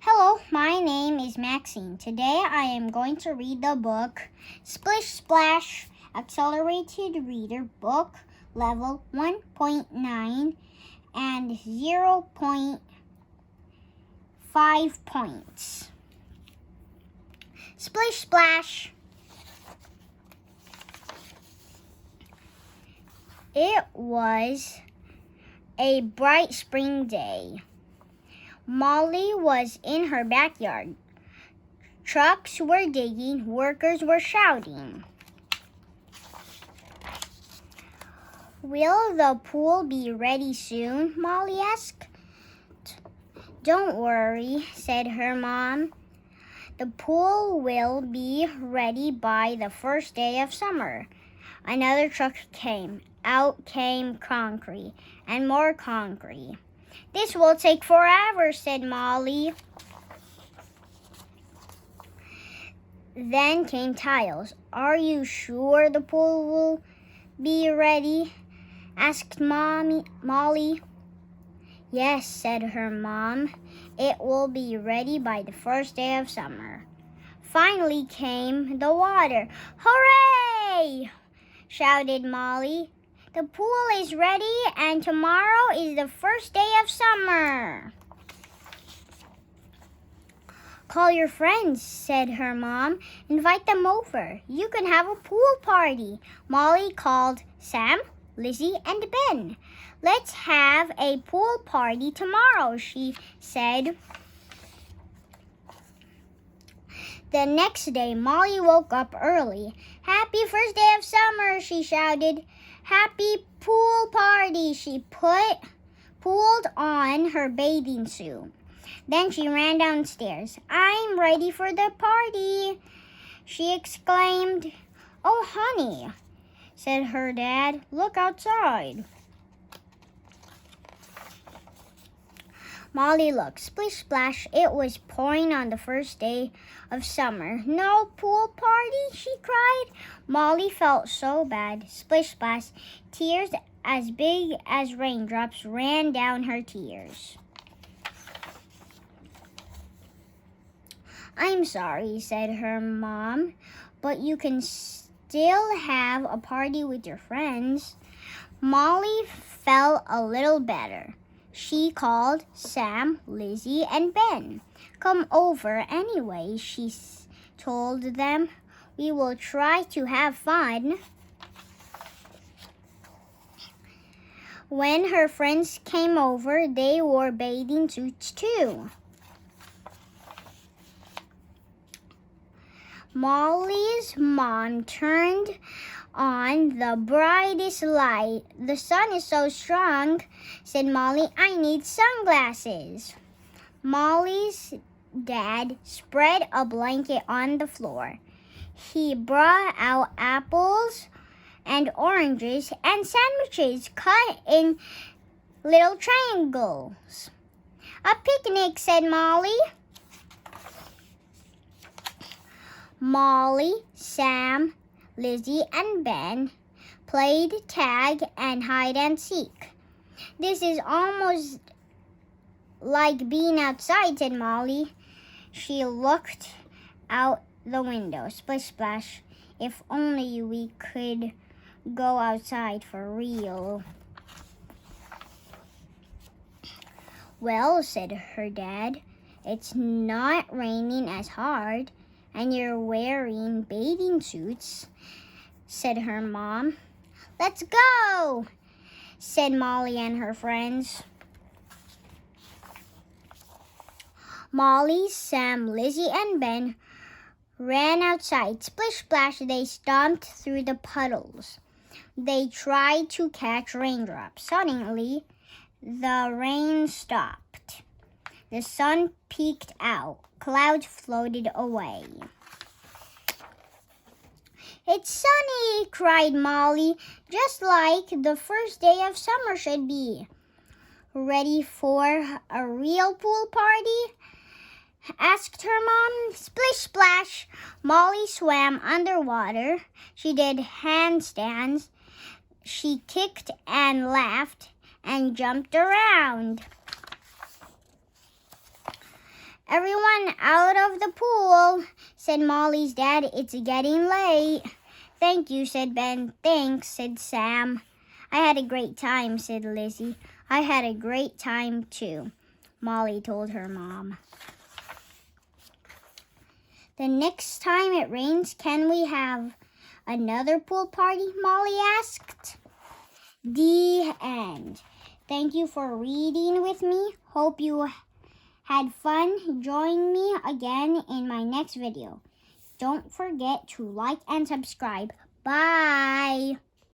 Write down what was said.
Hello, my name is Maxine. Today I am going to read the book Splish Splash Accelerated Reader Book Level 1.9 and 0.5 points. Splish Splash. It was a bright spring day. Molly was in her backyard. Trucks were digging, workers were shouting. Will the pool be ready soon? Molly asked. Don't worry, said her mom. The pool will be ready by the first day of summer. Another truck came. Out came concrete and more concrete. This will take forever, said Molly. Then came tiles. Are you sure the pool will be ready? Asked Molly. Yes, said her mom. It will be ready by the first day of summer. Finally came the water. Hooray! Shouted Molly. The pool is ready and tomorrow is the first day of summer. Call your friends, said her mom. Invite them over. You can have a pool party. Molly called Sam, Lizzie, and Ben. Let's have a pool party tomorrow, she said. The next day, Molly woke up early. Happy first day of summer, she shouted. Happy pool party. She pulled on her bathing suit. Then she ran downstairs. I'm ready for the party, she exclaimed. Oh, honey, said her dad. Look outside. Molly looked. Splish splash, it was pouring on the first day of summer. No pool party, she cried. Molly felt so bad. Splish splash, tears as big as raindrops ran down her tears. I'm sorry, said her mom, but you can still have a party with your friends. Molly felt a little better. She called Sam, Lizzie, and Ben. Come over anyway, she told them. We will try to have fun. When her friends came over, they wore bathing suits too. Molly's mom turned on the brightest light. The sun is so strong, said Molly. I need sunglasses. Molly's dad spread a blanket on the floor. He brought out apples and oranges and sandwiches cut in little triangles. A picnic, said Molly. Molly, Sam, Lizzie, and Ben played tag and hide and seek. This is almost like being outside, said Molly. She looked out the window. Splish splash, if only we could go outside for real. Well, said her dad, it's not raining as hard. And you're wearing bathing suits, said her mom. Let's go, said Molly and her friends. Molly, Sam, Lizzie, and Ben ran outside. Splish splash, they stomped through the puddles. They tried to catch raindrops. Suddenly, the rain stopped. The sun peeked out. Clouds floated away. It's sunny, cried Molly, just like the first day of summer should be. Ready for a real pool party? Asked her mom. Splish splash, Molly swam underwater. She did handstands. She kicked and laughed and jumped around. Everyone out of the pool, said Molly's dad. It's getting late. Thank you, said Ben. Thanks, said Sam. I had a great time, said Lizzie. I had a great time, too, Molly told her mom. The next time it rains, can we have another pool party? Molly asked. The end. Thank you for reading with me. Hope you had fun. Join me again in my next video. Don't forget to like and subscribe. Bye.